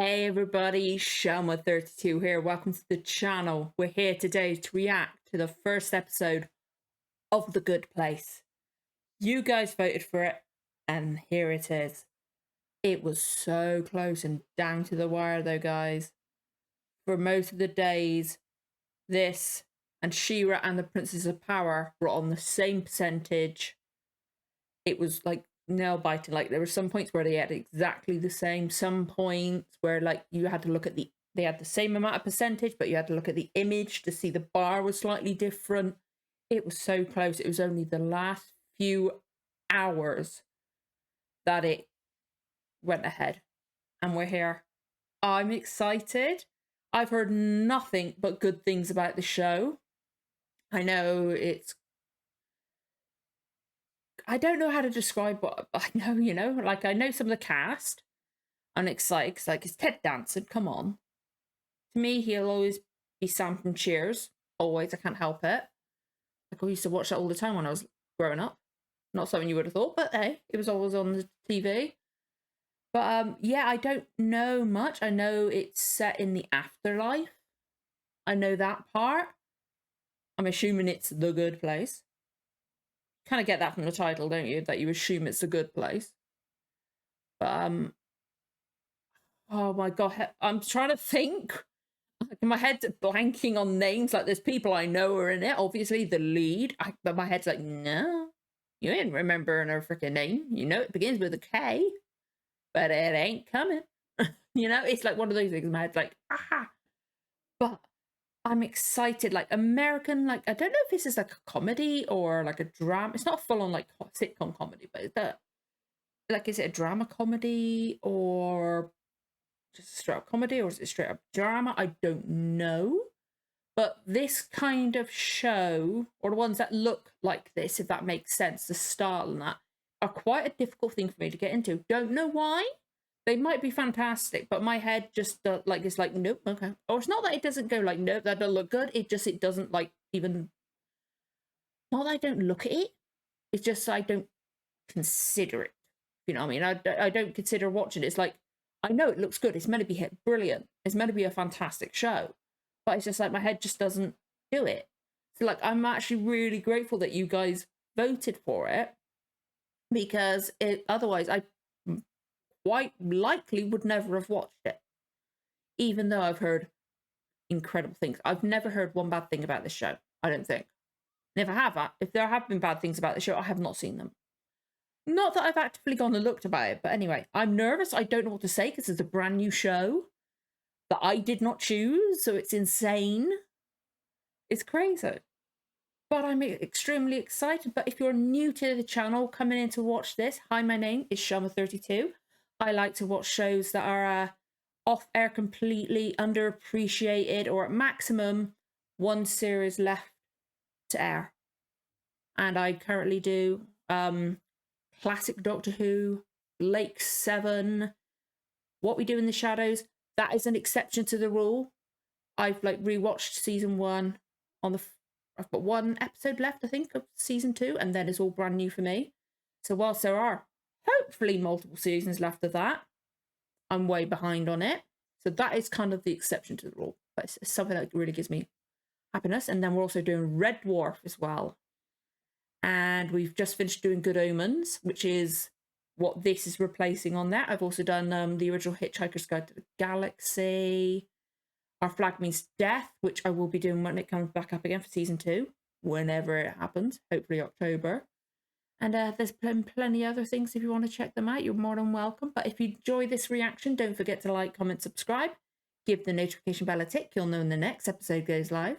Hey everybody, Shelma32 here. Welcome to the channel. We're here today to react to the first episode of The Good Place. You guys voted for it, and here it is. It was so close and down to the wire though, guys. For most of the days, this and She-Ra and the Princess of Power were on the same percentage. It was like nail-biting. Like there were some points where they had exactly the same, some points where like you had to look at they had the same amount of percentage, but you had to look at the image to see the bar was slightly different. It was so close. It was only the last few hours that it went ahead, and we're here. I'm excited. I've heard nothing but good things about the show. I know I don't know how to describe what I know, like I know some of the cast. I'm excited because like it's Ted Danson, come on. To me, he'll always be Sam from Cheers. Always, I can't help it. Like I used to watch that all the time when I was growing up. Not something you would have thought, but hey, it was always on the TV. But yeah, I don't know much. I know it's set in the afterlife. I know that part. I'm assuming it's the good place. Kind of get that from the title, don't you? That you assume it's a good place. But oh my god, I'm trying to think. My head's blanking on names. Like there's people I know are in it. Obviously, the lead. But my head's like, no, you ain't remembering her freaking name. You know it begins with a K, but it ain't coming. It's like one of those things. My head's like, aha. But I'm excited. Like American. Like I don't know if this is like a comedy or like a drama. It's not full on like sitcom comedy, but is that like is it a drama comedy or just a straight up comedy, or is it straight up drama? I don't know. But this kind of show, or the ones that look like this, if that makes sense, the style and that, are quite a difficult thing for me to get into. Don't know why. They might be fantastic, but my head just like it's like nope, okay. Or it's not that it doesn't go like nope, that doesn't look good. It doesn't like even. Not that I don't look at it. It's just I don't consider it. You know what I mean? I don't consider watching it. It's like I know it looks good. It's meant to be brilliant. It's meant to be a fantastic show. But it's just like my head just doesn't do it. So like I'm actually really grateful that you guys voted for it, because otherwise I quite likely would never have watched it. Even though I've heard incredible things. I've never heard one bad thing about this show, I don't think. And if there have been bad things about the show, I have not seen them. Not that I've actively gone and looked about it, but anyway, I'm nervous. I don't know what to say because it's a brand new show that I did not choose, so it's insane. It's crazy. But I'm extremely excited. But if you're new to the channel, coming in to watch this, hi, my name is Shelma32. I like to watch shows that are off-air completely, underappreciated, or at maximum, one series left to air. And I currently do classic Doctor Who, Lake 7, What We Do in the Shadows. That is an exception to the rule. I've like rewatched season 1 on I've got one episode left, I think, of season 2, and then it's all brand new for me. So whilst there are hopefully multiple seasons left of that, I'm way behind on it. So that is kind of the exception to the rule. But it's something that really gives me happiness. And then we're also doing Red Dwarf as well. And we've just finished doing Good Omens, which is what this is replacing on that. I've also done the original Hitchhiker's Guide to the Galaxy. Our Flag Means Death, which I will be doing when it comes back up again for season 2, whenever it happens, hopefully October. And there's plenty other things. If you want to check them out, you're more than welcome. But if you enjoy this reaction, don't forget to like, comment, subscribe. Give the notification bell a tick. You'll know when the next episode goes live.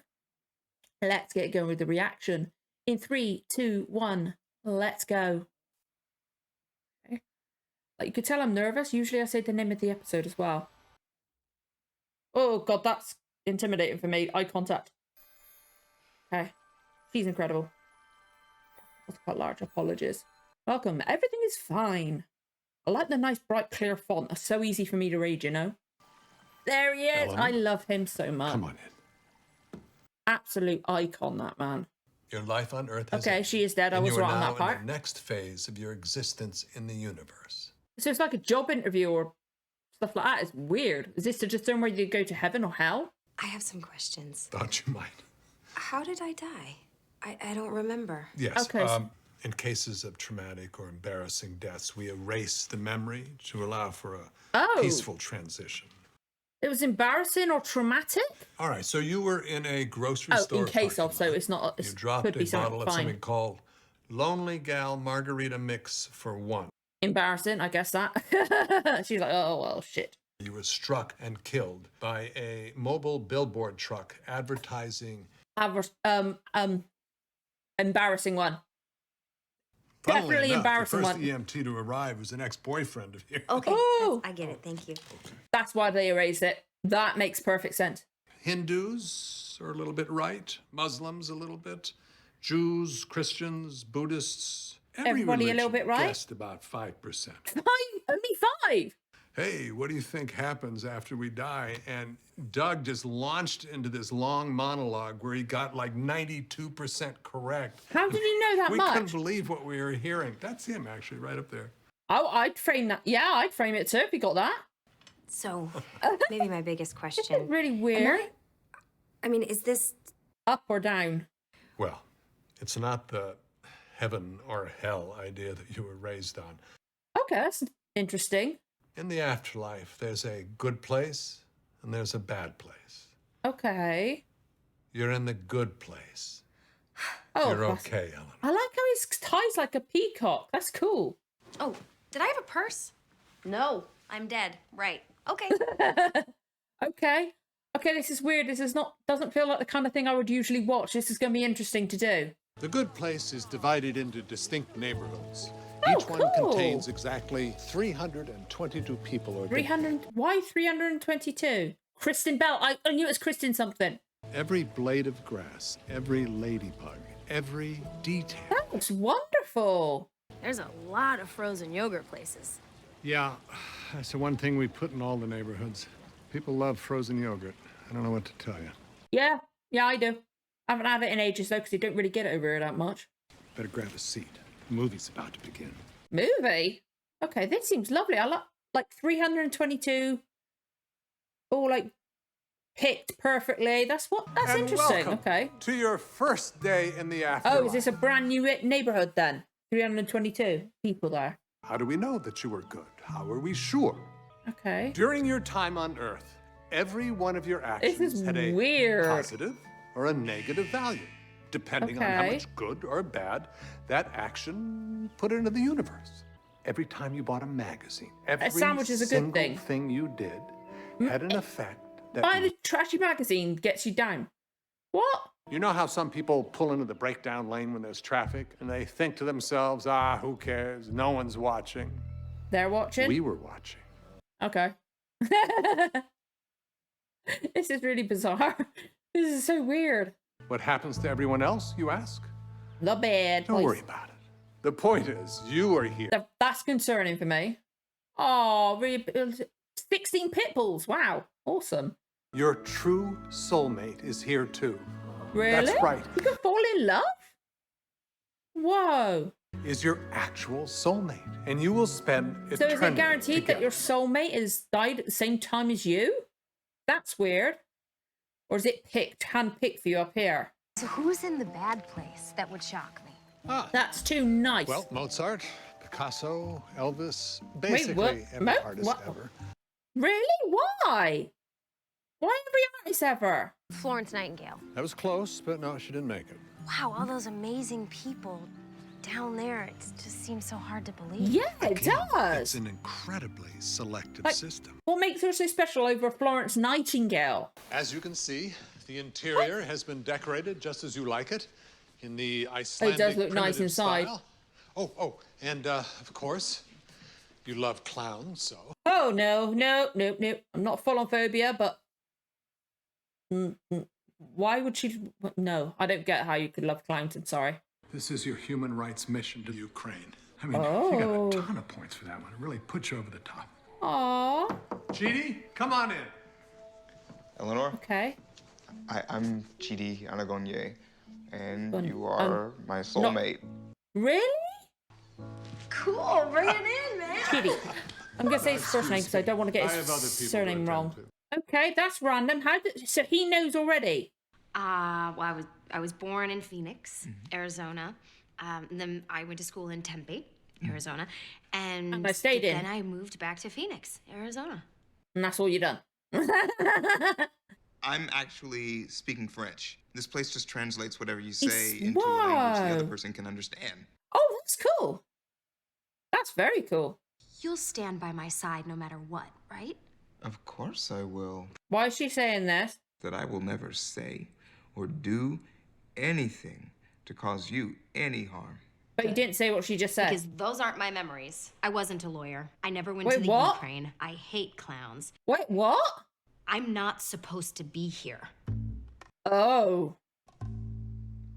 Let's get going with the reaction. In 3, 2, 1, let's go. Okay. Like you could tell I'm nervous. Usually I say the name of the episode as well. Oh god, that's intimidating for me. Eye contact. Okay. She's incredible. That's quite large. Apologies. Welcome. Everything is fine. I like the nice, bright, clear font. That's so easy for me to read, you know? There he is. Eleanor? I love him so much. Come on in. Absolute icon, that man. Your life on Earth has ended, she is dead. I was wrong on that part. You are now in the next phase of your existence in the universe. So it's like a job interview or stuff like that is weird. Is this to determine whether you go to heaven or hell? I have some questions. Thought you might. How did I die? I don't remember. Yes. Okay. In cases of traumatic or embarrassing deaths, we erase the memory to allow for a peaceful transition. It was embarrassing or traumatic? All right, so you were in a grocery store. In case of, so lot. it's not. You dropped could a be bottle of fine. something called Lonely Gal Margarita Mix for one. Embarrassing, I guess that. She's like, oh, well, shit. You were struck and killed by a mobile billboard truck advertising. Embarrassing one. Funnily Definitely enough, embarrassing the first one. EMT to arrive was an ex-boyfriend of yours. Okay, Oh. I get it. Thank you. Okay. That's why they erased it. That makes perfect sense. Hindus are a little bit right, Muslims a little bit, Jews, Christians, Buddhists. Everybody a little bit right? Just about 5%. 5? Only 5? Hey, what do you think happens after we die? And Doug just launched into this long monologue where he got like 92% correct. How did you know that we much? couldn't believe what we were hearing. That's him, actually, right up there. Oh, I'd frame that. Yeah, I'd frame it too if you got that. So, maybe my biggest question. Really weird. I mean, is this... Up or down? Well, it's not the heaven or hell idea that you were raised on. Okay, that's interesting. In the afterlife, there's a good place and there's a bad place. Okay. You're in the good place. Oh, You're okay, Eleanor. I like how his tie's like a peacock. That's cool. Oh, did I have a purse? No, I'm dead. Right. Okay. Okay. Okay, this is weird. This is not, doesn't feel like the kind of thing I would usually watch. This is going to be interesting to do. The good place is divided into distinct neighborhoods. Oh, Each one cool. contains exactly 322 people or 300, why 322? Kristen Bell. I knew it was Kristen something. every blade of grass, every ladybug, every detail. That looks wonderful. There's a lot of frozen yogurt places. Yeah, that's the one thing we put in all the neighborhoods. People love frozen yogurt. I don't know what to tell you. Yeah, I do. I haven't had it in ages though, because you don't really get it over here that much. Better grab a seat. The movie's about to begin. Movie? Okay, this seems lovely. I like 322 all like picked perfectly. That's And interesting. welcome Okay. to your first day in the afterlife. Oh, is this a brand new neighborhood then? 322 people there. How do we know that you were good? How are we sure? Okay. During your time on Earth, every one of your actions is had a weird. positive or a negative value, depending on how Okay. much good or bad that action put into the universe. Every time you bought a magazine, every sandwich is a good single thing. thing you did had an effect that Buying a trashy magazine gets you down. What? You know how some people pull into the breakdown lane when there's traffic and they think to themselves, who cares? No one's watching. They're watching? We were watching. Okay. This is really bizarre. This is so weird. What happens to everyone else, you ask? The bad Don't boys. worry about it. The point is, you are here. That's concerning for me. Oh, really? 16 pit bulls. Wow. Awesome. Your true soulmate is here too. Really? That's right. You can fall in love? Whoa. Is your actual soulmate, and you will spend So eternity is it guaranteed that together. your soulmate has died at the same time as you? That's weird. Or is it hand-picked for you up here? So who's in the bad place? That would shock me. That's too nice. Well, Mozart, Picasso, Elvis, Wait, basically what? every artist What? ever. Really? Why? Why every artist ever? Florence Nightingale. That was close, but no, she didn't make it. Wow, all those amazing people down there. It just seems so hard to believe. Yeah, it It's does. an incredibly selective Like- system. What makes her so special over Florence Nightingale? As you can see, the interior has been decorated just as you like it, in the Icelandic look nice primitive inside. style. And of course, you love clowns, so. Oh, no. I'm not full on phobia, but... Why would she... No, I don't get how you could love clowns. I'm sorry. This is your human rights mission to Ukraine. I mean, Oh. you got a ton of points for that one. It really puts you over the top. Aww. Chidi, come on in. Eleanor, Okay. I'm Chidi Anagonye, and Gon- you are my soulmate. Really? Cool, bring it in, man. Kitty. I'm gonna say his first name because I don't want to get I have other his people to surname attend wrong. to. Okay, that's random. So he knows already. Well, I was born in Phoenix, Arizona. Then I went to school in Tempe, Arizona, and I stayed in. then I moved back to Phoenix, Arizona. And that's all you done. I'm actually speaking French. This place just translates whatever you say into a Whoa. language the other person can understand. Oh, that's cool. That's very cool. You'll stand by my side no matter what, right? Of course I will. Why is she saying this? That I will never say or do anything to cause you any harm. But you didn't say what she just said. Because those aren't my memories. I wasn't a lawyer. I never went Wait, to the what? Ukraine. I hate clowns. Wait, what? I'm not supposed to be here. Oh.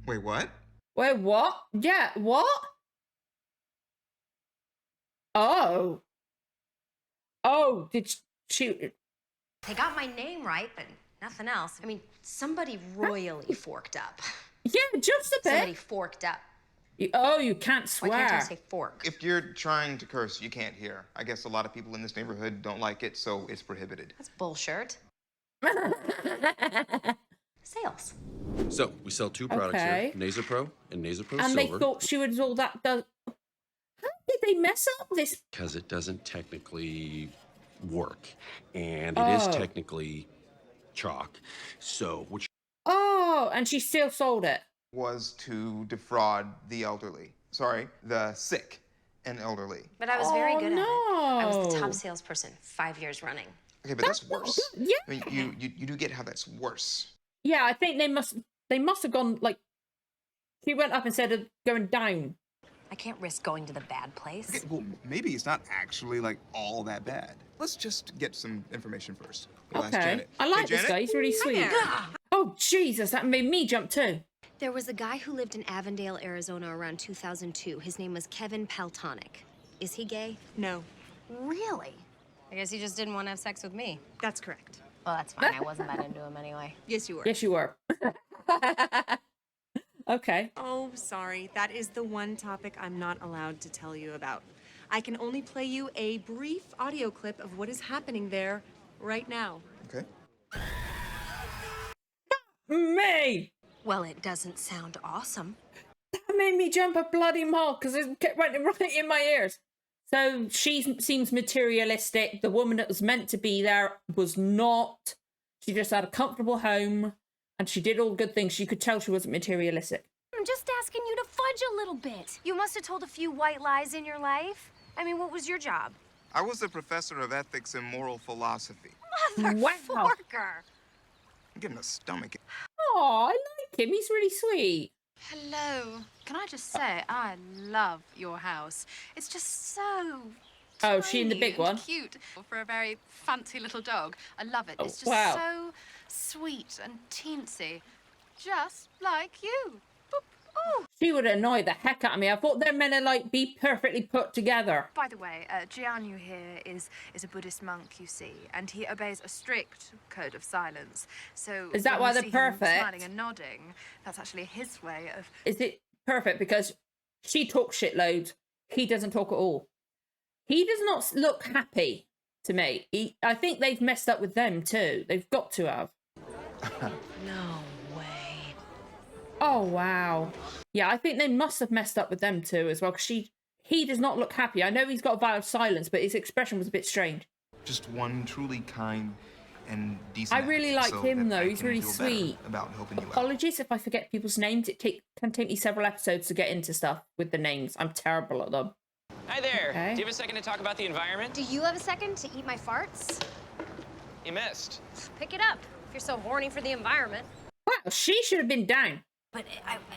Wait, what? Wait, what? Yeah, what? Oh. Oh, did she... They got my name right, but nothing else. I mean, somebody royally forked up. Yeah, just a Somebody bit. forked up. You can't Why swear. can't I say fork? If you're trying to curse, you can't hear. I guess a lot of people in this neighborhood don't like it, so it's prohibited. That's bullshit. Sales. So we sell two products Okay. here: Nasopro and Nasopro And they Silver. thought she was all that... How did they mess up this? Because it doesn't technically work, and it is Oh. technically chalk. So which Oh, and she still sold it. Was to defraud the elderly. Sorry, the sick and elderly. But I was very Oh, good at it. I was the no. top salesperson 5 years running. Okay, but that's worse. Yeah. I mean, you do get how that's worse. Yeah, I think they must have gone, like... She went up instead of going down. I can't risk going to the bad place. Okay, well, maybe it's not actually like all that bad. Let's just get some information first. We'll ask Okay. Janet. I like Hey, this Janet? guy. He's really sweet. Oh, Jesus, that made me jump too. There was a guy who lived in Avondale, Arizona around 2002. His name was Kevin Peltonic. Is he gay? No, Really? I guess he just didn't want to have sex with me. that's correct. Well, that's fine. I wasn't that into him anyway. Yes, you were. Yes, you were. Okay. Oh, sorry. That is the one topic I'm not allowed to tell you about. I can only play you a brief audio clip of what is happening there right now. Okay. Me! Well, it doesn't sound awesome. That made me jump a bloody mile because it kept right in my ears. So she seems materialistic. The woman that was meant to be there was not. She just had a comfortable home and she did all good things. You could tell she wasn't materialistic. I'm just asking you to fudge a little bit. You must have told a few white lies in your life. I mean, what was your job? I was a professor of ethics and moral philosophy. Wow. Motherfucker. I'm getting a stomach. Oh, I like him. He's really sweet. Hello. Can I just say, I love your house. It's just so Oh, she in the tiny big and one? cute for a very fancy little dog. I love it. Oh, It's just wow. so sweet and teensy, just like you. Boop. Oh. She would annoy the heck out of me. I thought they're meant to like be perfectly put together. By the way, Jianyu here is a Buddhist monk, you see, and he obeys a strict code of silence. So Is that when why you they're see him perfect? smiling and nodding, that's actually his way of Is it perfect? Because she talks shitloads. He doesn't talk at all. He does not look happy to me. I think they've messed up with them too. They've got to have. No way. Oh, wow. Yeah, I think they must have messed up with them too as well. Because he does not look happy. I know he's got a vow of silence, but his expression was a bit strange. Just one truly kind and decent. I really act like so him, that though. I He's can really feel better sweet. about helping you out. Apologies if I forget people's names. It can take me several episodes to get into stuff with the names. I'm terrible at them. Hi there. Okay. Do you have a second to talk about the environment? Do you have a second to eat my farts? You missed. Pick it up if you're so horny for the environment. Wow, she should have been down. But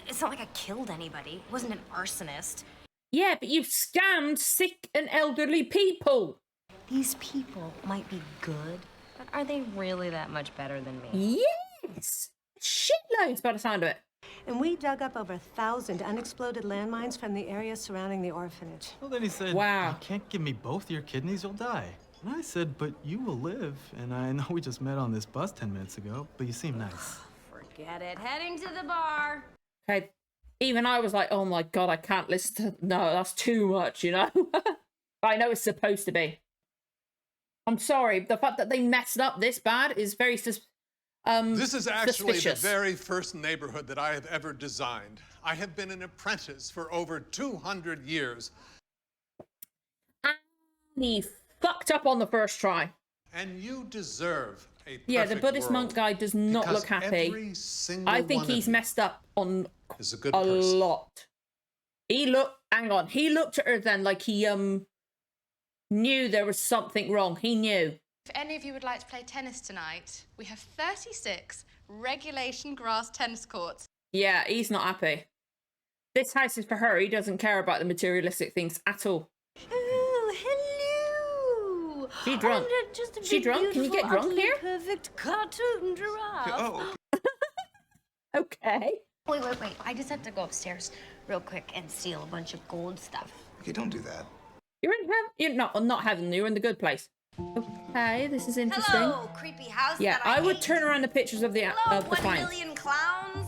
it's not like I killed anybody. I wasn't an arsonist. Yeah, but you scammed sick and elderly people. These people might be good, but are they really that much better than me? Yes! Shitloads by the sound of it. And we dug up over 1,000 unexploded landmines from the area surrounding the orphanage. Well, then he said, Wow. You can't give me both your kidneys, you'll die. And I said, but you will live. And I know we just met on this bus 10 minutes ago, but you seem nice. Forget it. Heading to the bar. Okay, even I was like, oh my god, I can't listen to... No, that's too much, you know? But I know it's supposed to be. I'm sorry. The fact that they messed up this bad is very This is actually suspicious. the very first neighborhood that I have ever designed. I have been an apprentice for over 200 years. And he fucked up on the first try. And you deserve a perfect Yeah, the Buddhist world, monk guy does not because look happy. every single I think one of he's you messed up on is a good a person. lot. He looked at her then like he knew there was something wrong. He knew. If any of you would like to play tennis tonight, we have 36 regulation grass tennis courts. Yeah, he's not happy. This house is for her. He doesn't care about the materialistic things at all. Oh, hello. She drunk. I'm just a She big, drunk? Can you get beautiful, drunk utterly here? Perfect cartoon giraffe. Oh, Okay. Wait. I just have to go upstairs real quick and steal a bunch of gold stuff. okay, don't do that. You're in heaven. You're not heaven. You're in the good place. Okay, this is interesting. Hello, creepy house. Yeah, that I would hate. turn around the pictures of the Hello, of the 1 clients million clowns.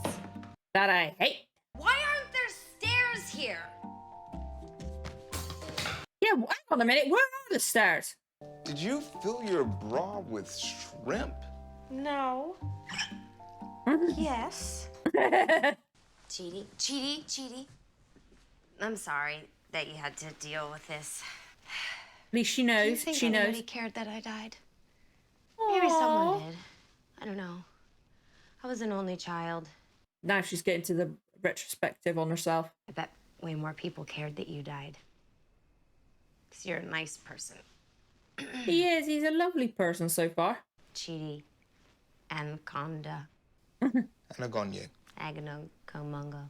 that I hate. Why aren't there stairs here? Yeah, hang on a minute. Where are the stairs? Did you fill your bra with shrimp? No. Yes. Cheaty. I'm sorry that you had to deal with this. At least she Do you knows. think She anybody knows. cared that I died? Maybe someone did. I don't know. I was an only child. Now she's getting to the retrospective on herself. I bet way more people cared that you died. Because you're a nice person. He is. He's a lovely person so far. Cheaty. Anaconda. Anagonye. Aganocomungo.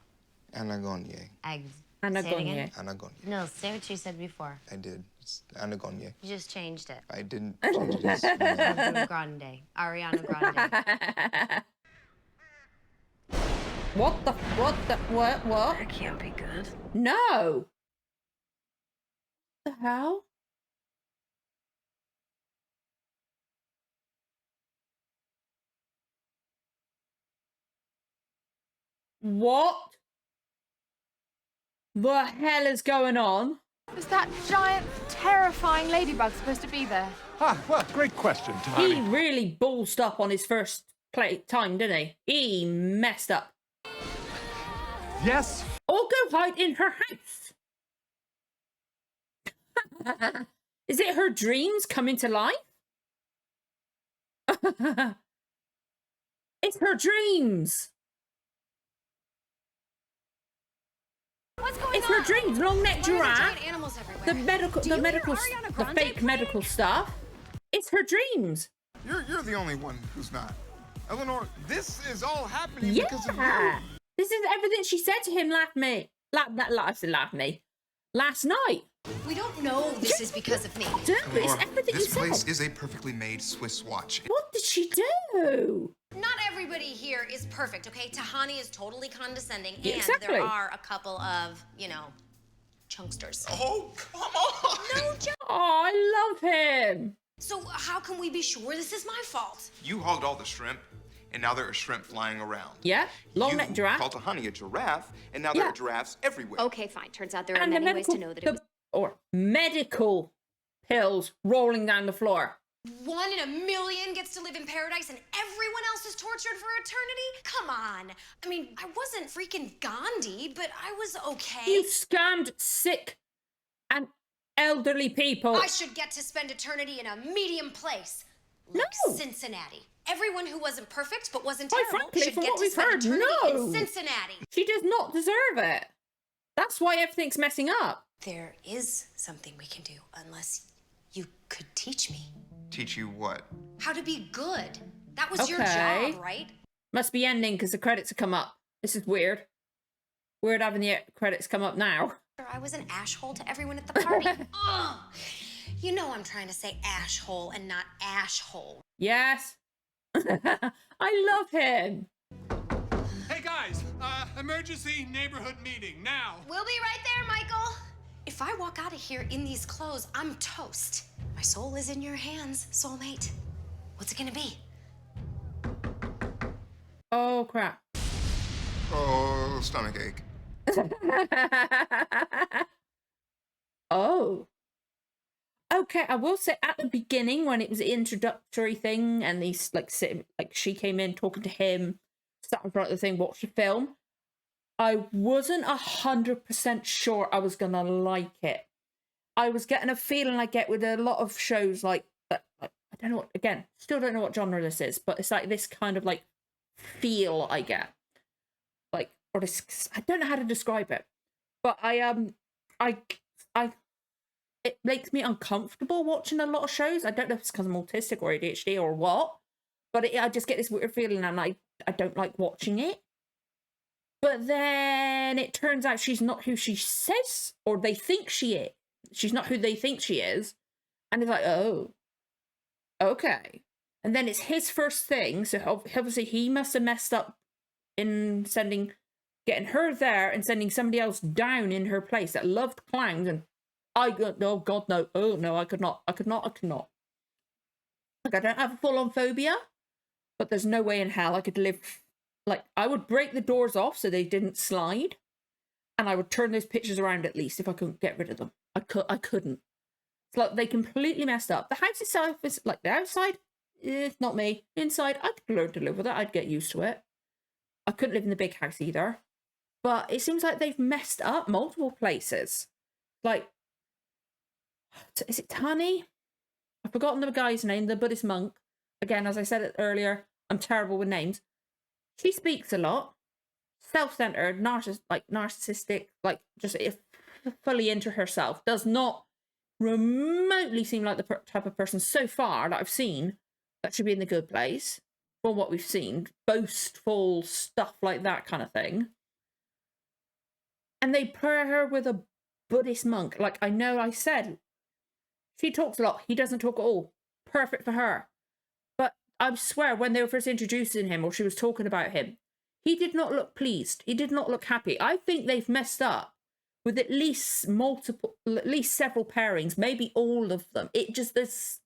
Anagonye. Eggs. Anagonye. Anagonye. No, say what you said before. I did. It's Anagonye. You just changed it. I didn't change it. It's, Ariana Grande. Ariana Grande. What? That can't be good. No. What the hell? What the hell is going on? Was that giant, terrifying ladybug supposed to be there? Well, great question, He Tony. really ballsed up on his first time, didn't he? He messed up. Yes. Or go hide in her house. Is it her dreams coming to life? It's her dreams. What's going It's on? her dreams. Long neck Why are there giraffe. giant animals everywhere? The medical, Do the you medical, hear Ariana the Grande fake playing? medical stuff. It's her dreams. you're the only one who's not. Eleanor, this is all happening Yeah. because of you. This is everything she said to him last night. Last night. We don't know this is because of me. Dude, it's everything you this place said. is a perfectly made Swiss watch. What did she do? Not everybody here is perfect, okay? Tahani is totally condescending, Yeah, and exactly. there are a couple of, chunksters. Oh, come on! No joke. Oh, I love him. So how can we be sure this is my fault? You hogged all the shrimp, and now there are shrimp flying around. Yeah, long neck You giraffe. called Tahani a giraffe, and now there Yeah. are giraffes everywhere. Okay, fine. Turns out there are And the many ways medical, to know that it was medical pills rolling down the floor. 1 in a million gets to live in paradise and everyone else is tortured for eternity? Come on. I mean, I wasn't freaking Gandhi, but I was okay. You scammed sick and elderly people. I should get to spend eternity in a medium place. Like No. Cincinnati. Everyone who wasn't perfect but wasn't Quite terrible frankly, should from get what to we've spend heard, eternity no. in Cincinnati. She does not deserve it. That's why everything's messing up. There is something we can do unless you could teach me. Teach you what? How to be good. That was your Okay. job, right? Must be ending because the credits have come up. This is weird. Weird having the credits come up now. I was an ashhole to everyone at the party. Ugh. You know I'm trying to say ashhole and not ashhole. Yes. I love him. Hey guys, emergency neighborhood meeting now. We'll be right there, Michael. If I walk out of here in these clothes, I'm toast. My soul is in your hands, soulmate. What's it gonna be? Oh, crap. Oh, stomach ache. Oh. okay, I will say at the beginning when it was the introductory thing and these like sitting, like she came in talking to him, sat in front of the thing, watched the film. I wasn't 100% sure I was gonna like it. I was getting a feeling I get with a lot of shows like that. I don't know what, again, still don't know what genre this is, but it's like this kind of like feel I get. Like, or this, I don't know how to describe it, but I, it makes me uncomfortable watching a lot of shows. I don't know if it's because I'm autistic or ADHD or what, but I just get this weird feeling and I don't like watching it. But then it turns out she's not who she says, or they think she is. She's not who they think she is. And it's like, oh, okay. And then it's his first thing. So obviously he must have messed up in getting her there and sending somebody else down in her place that loved clowns. And oh God, no. Oh no, I could not. Like, I don't have a full-on phobia, but there's no way in hell I could live. Like, I would break the doors off so they didn't slide, and I would turn those pictures around at least if I couldn't get rid of them. I couldn't. It's like they completely messed up. The house itself is like the outside, not me. Inside, I could learn to live with it. I'd get used to it. I couldn't live in the big house either. But it seems like they've messed up multiple places. Like, is it Tani? I've forgotten the guy's name, the Buddhist monk. Again, as I said it earlier, I'm terrible with names. She speaks a lot, self-centered, narcissistic, like just fully into herself. Does not remotely seem like the type of person so far that I've seen that should be in the good place. From what we've seen, boastful stuff like that kind of thing. And they pair her with a Buddhist monk. Like, I know I said, she talks a lot. He doesn't talk at all. Perfect for her. But I swear, when they were first introducing him or she was talking about him, he did not look pleased. He did not look happy. I think they've messed up with at least several pairings, maybe all of them. It just, this,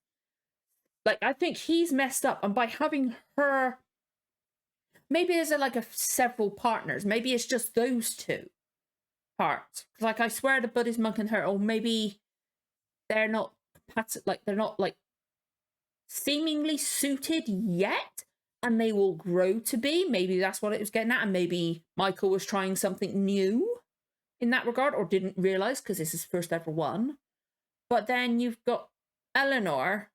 like, I think he's messed up. And by having her, maybe there's several partners. Maybe it's just those two parts. Like, I swear the Buddhist monk and her, or maybe they're not, they're not seemingly suited yet, and they will grow to be. Maybe that's what it was getting at, and maybe Michael was trying something new in that regard, or didn't realize because this is his first ever one. But then you've got Eleanor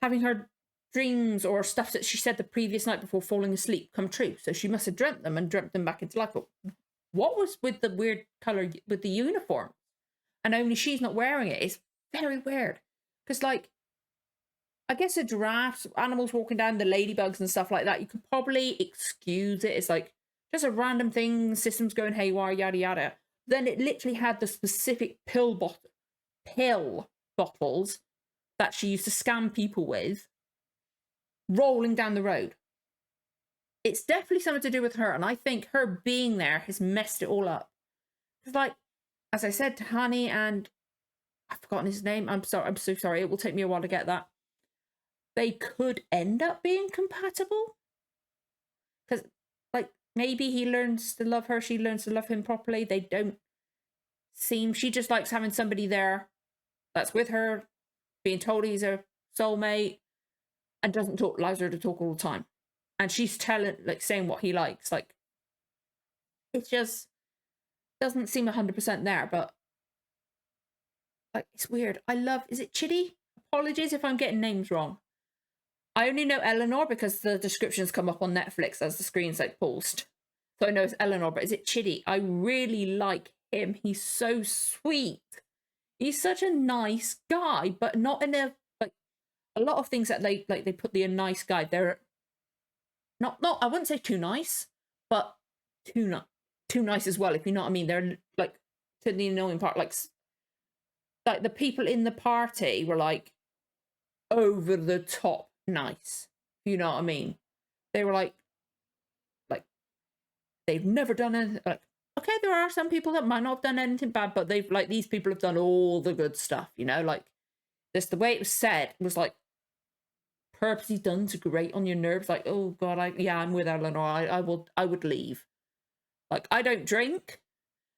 having her dreams or stuff that she said the previous night before falling asleep come true. So she must have dreamt them and dreamt them back into life. But what was with the weird color with the uniform? And only she's not wearing it. It's very weird. Because, like, I guess the giraffes, animals walking down, the ladybugs and stuff like that, you could probably excuse it. It's like just a random thing, systems going haywire, yada yada. Then it literally had the specific pill bottles that she used to scam people with rolling down the road. It's definitely something to do with her, and I think her being there has messed it all up. It's like, as I said to Honey, and I've forgotten his name. I'm sorry. I'm so sorry. It will take me a while to get that. They could end up being compatible. Because, like, maybe he learns to love her. She learns to love him properly. They don't seem... She just likes having somebody there that's with her, being told he's her soulmate, and doesn't talk, allows her to talk all the time. And she's saying what he likes. Like, it just doesn't seem 100% there, but like, it's weird. Is it Chitty? Apologies if I'm getting names wrong. I only know Eleanor because the descriptions come up on Netflix as the screen's like paused. So I know it's Eleanor, but is it Chitty? I really like him. He's so sweet. He's such a nice guy, but not in a, like, a lot of things that they put the nice guy. They're not, I wouldn't say too nice, but too nice as well, if you know what I mean. They're like, to the annoying part, like the people in the party were like over the top nice, you know what I mean. They were like they've never done anything. Like, okay, there are some people that might not have done anything bad, but they've, like, these people have done all the good stuff, you know. Like, this, the way it was said was like purposely done to grate on your nerves. Like, oh god, I'm with Eleanor. I would leave. Like, I don't drink,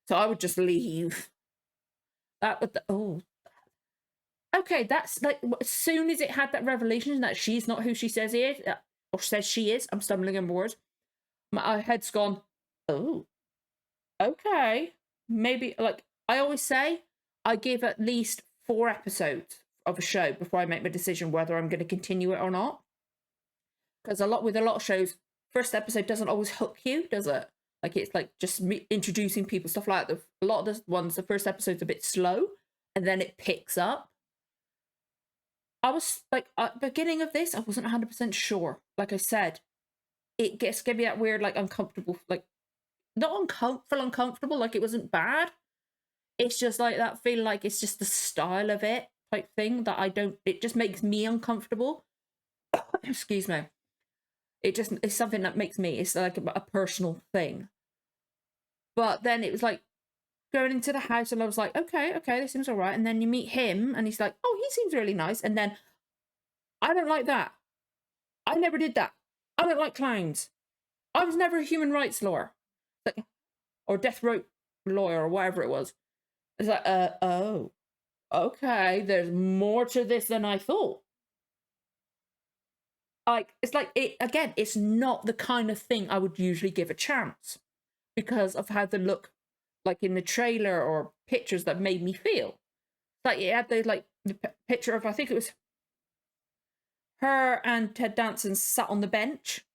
so I would just leave. That would okay, that's like, as soon as it had that revelation that she's not who she says he is, or says she is, I'm stumbling on words, my head's gone, oh, okay. Maybe, like, I always say, I give at least 4 episodes of a show before I make my decision whether I'm going to continue it or not. Because with a lot of shows, first episode doesn't always hook you, does it? Like, it's like just introducing people, stuff like that. A lot of the ones, the first episode's a bit slow, and then it picks up. I was like, at the beginning of this, I wasn't 100% sure. Like I said, it gets me that weird, like, uncomfortable, like, not uncomfortable, like it wasn't bad. It's just like that feeling like it's just the style of it type thing that it just makes me uncomfortable. Excuse me. It's something that makes me, it's like a personal thing. But then it was like going into the house and I was like, okay, this seems all right. And then you meet him and he's like, oh, he seems really nice. And then, I don't like that. I never did that. I don't like clowns. I was never a human rights lawyer. Like, or death row lawyer or whatever it was. It's like, oh, okay, there's more to this than I thought. Like, it's like, it's not the kind of thing I would usually give a chance because of how they look, like in the trailer or pictures that made me feel. Like, it had the picture of, I think it was her and Ted Danson sat on the bench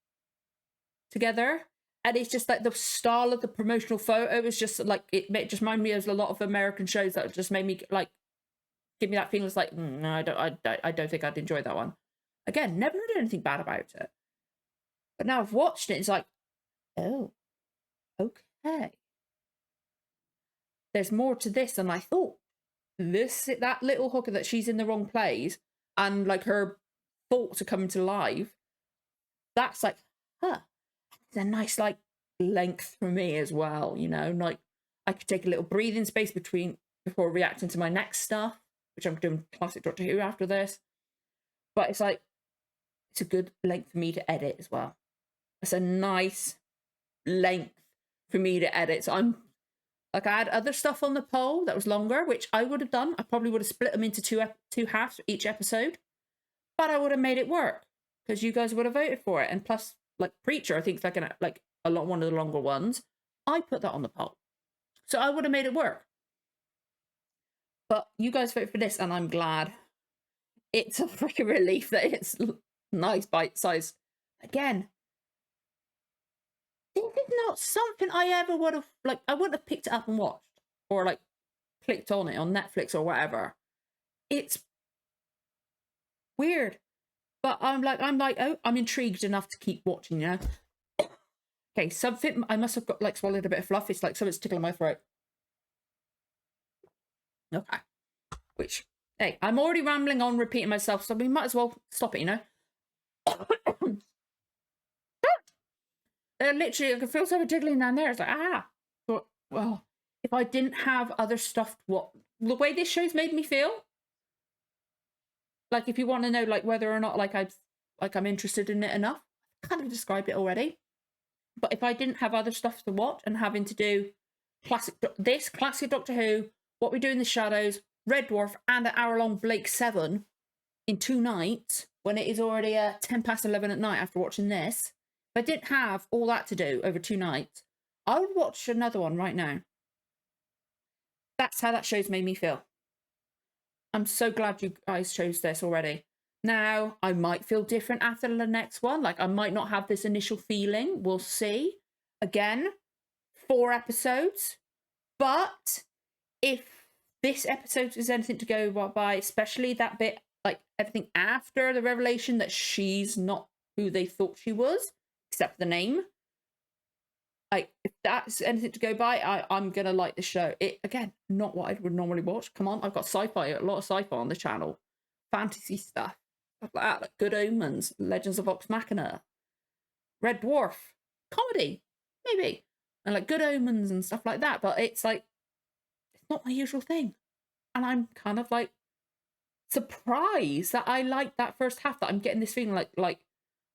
together. And it's just like the style of the promotional photo was just like, it just reminded me of a lot of American shows that just made me like, give me that feeling. It's like, no, I don't think I'd enjoy that one. Again, never heard anything bad about it. But now I've watched it, it's like, oh, okay. There's more to this than I thought. That little hooker that she's in the wrong place and like her thoughts are coming to life, that's like, it's a nice like length for me as well, you know, like I could take a little breathing space before reacting to my next stuff, which I'm doing classic Doctor Who after this. But it's like, it's a good length for me to edit as well. It's a nice length for me to edit. So I'm like, I had other stuff on the poll that was longer, which I would have done. I probably would have split them into two halves for each episode, but I would have made it work because you guys would have voted for it. And plus, like Preacher, I think it's like one of the longer ones. I put that on the poll, so I would have made it work. But you guys voted for this, and I'm glad. It's a freaking relief that it's nice bite-sized. Again, this is not something I ever would have, like, I wouldn't have picked it up and watched, or like clicked on it on Netflix or whatever. It's weird, but I'm like, oh, I'm intrigued enough to keep watching, you know. Okay, something, I must have got like swallowed a bit of fluff. It's like something's tickling my throat. Okay, which, hey, I'm already rambling on, repeating myself, so we might as well stop it, you know. Literally, I can feel something tickling down there. It's like, but, well, if I didn't have other stuff, the way this show's made me feel, like, if you want to know, like, whether or not, like, I'm interested in it enough, I kind of described it already. But if I didn't have other stuff to watch and having to do classic Doctor Who, What We Do in the Shadows, Red Dwarf, and an hour-long Blake 7 in 2 nights, when it is already 10 past 11 at night after watching this, if I didn't have all that to do over 2 nights, I would watch another one right now. That's how that show's made me feel. I'm so glad you guys chose this already. Now, I might feel different after the next one. Like, I might not have this initial feeling. We'll see. Again, 4 episodes. But if this episode is anything to go by, especially that bit, like everything after the revelation that she's not who they thought she was, except the name. Like, if that's anything to go by, I'm going to like the show. It, again, not what I would normally watch. Come on, I've got sci-fi, a lot of sci-fi on the channel. Fantasy stuff. Stuff like that, like Good Omens, Legends of Vox Machina, Red Dwarf, comedy, maybe. And like Good Omens and stuff like that. But it's like, it's not my usual thing. And I'm kind of like surprised that I like that first half, that I'm getting this feeling like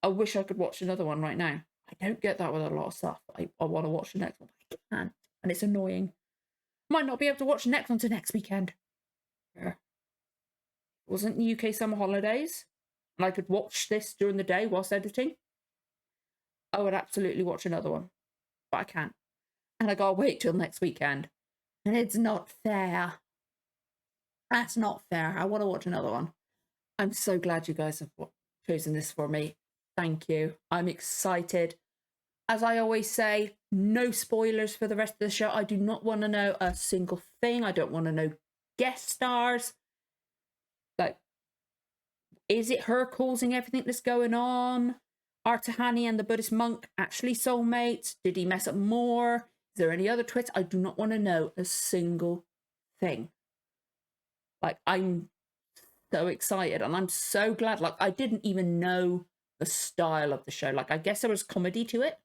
I wish I could watch another one right now. I don't get that with a lot of stuff. I want to watch the next one, but I can't. And it's annoying. Might not be able to watch the next one till next weekend. Yeah. wasn't in UK summer holidays, and I could watch this during the day whilst editing, I would absolutely watch another one. But I can't. And I gotta wait till next weekend. And it's not fair. That's not fair. I want to watch another one. I'm so glad you guys have chosen this for me. Thank you. I'm excited. As I always say, no spoilers for the rest of the show. I do not want to know a single thing. I don't want to know guest stars. Like, is it her causing everything that's going on? Are Tahani and the Buddhist monk actually soulmates? Did he mess up more? Is there any other twists? I do not want to know a single thing. Like, I'm so excited and I'm so glad. Like, I didn't even know the style of the show. Like, I guess there was comedy to it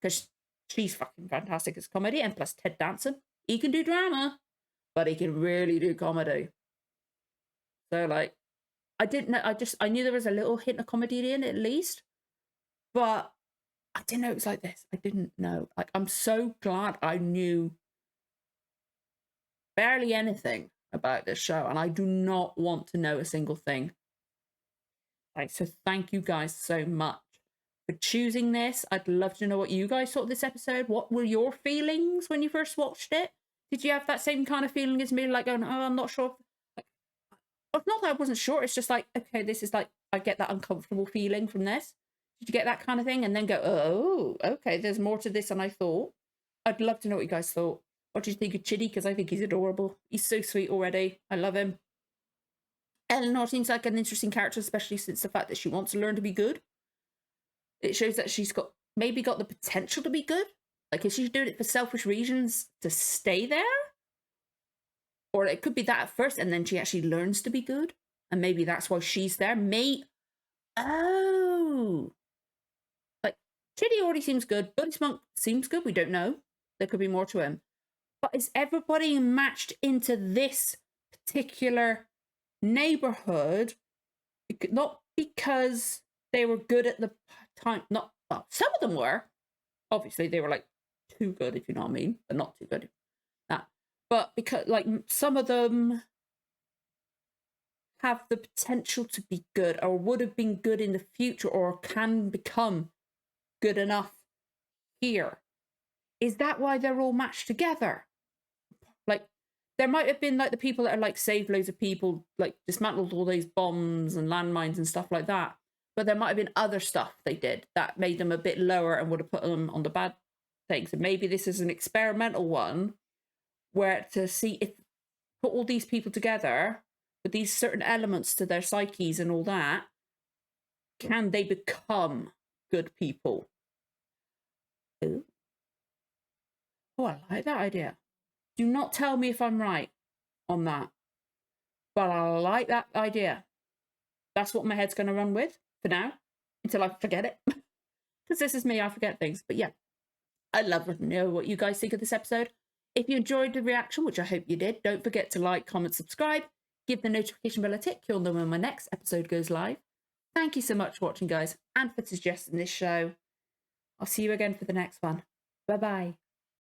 because she's fucking fantastic as comedy, and plus Ted Danson, he can do drama, but he can really do comedy. So, like, I didn't know. I knew there was a little hint of comedy in it at least, but I didn't know it was like this. I didn't know. Like, I'm so glad I knew barely anything about this show, and I do not want to know a single thing. Like, so thank you guys so much for choosing this. I'd love to know what you guys thought of this episode. What were your feelings when you first watched it? Did you have that same kind of feeling as me, like going, oh, I'm not sure? Like, not that I wasn't sure. It's just like, okay, this is like, I get that uncomfortable feeling from this. Did you get that kind of thing? And then go, oh, okay, there's more to this than I thought. I'd love to know what you guys thought. What do you think of Chitty? Because I think he's adorable. He's so sweet already. I love him. Eleanor seems like an interesting character, especially since the fact that she wants to learn to be good. It shows that she's maybe got the potential to be good. Like, is she doing it for selfish reasons to stay there? Or it could be that at first, and then she actually learns to be good. And maybe that's why she's there. Oh. Like, Chitty already seems good. Buddhist monk seems good. We don't know. There could be more to him. But is everybody matched into this particular neighborhood? Not because they were good at the time. Not, well, some of them were. Obviously, they were like too good, if you know what I mean, but not too good. But because, like, some of them have the potential to be good, or would have been good in the future, or can become good enough here. Is that why they're all matched together? Like, there might have been, like, the people that are, like, saved loads of people, like, dismantled all these bombs and landmines and stuff like that. But there might have been other stuff they did that made them a bit lower and would have put them on the bad things. And maybe this is an experimental one where to see if put all these people together with these certain elements to their psyches and all that, can they become good people? Ooh. Oh, I like that idea. Do not tell me if I'm right on that. But I like that idea. That's what my head's going to run with for now, until I forget it. Because this is me, I forget things. But yeah, I'd love to know what you guys think of this episode. If you enjoyed the reaction, which I hope you did, don't forget to like, comment, subscribe. Give the notification bell a tick. You'll know when my next episode goes live. Thank you so much for watching, guys, and for suggesting this show. I'll see you again for the next one. Bye-bye.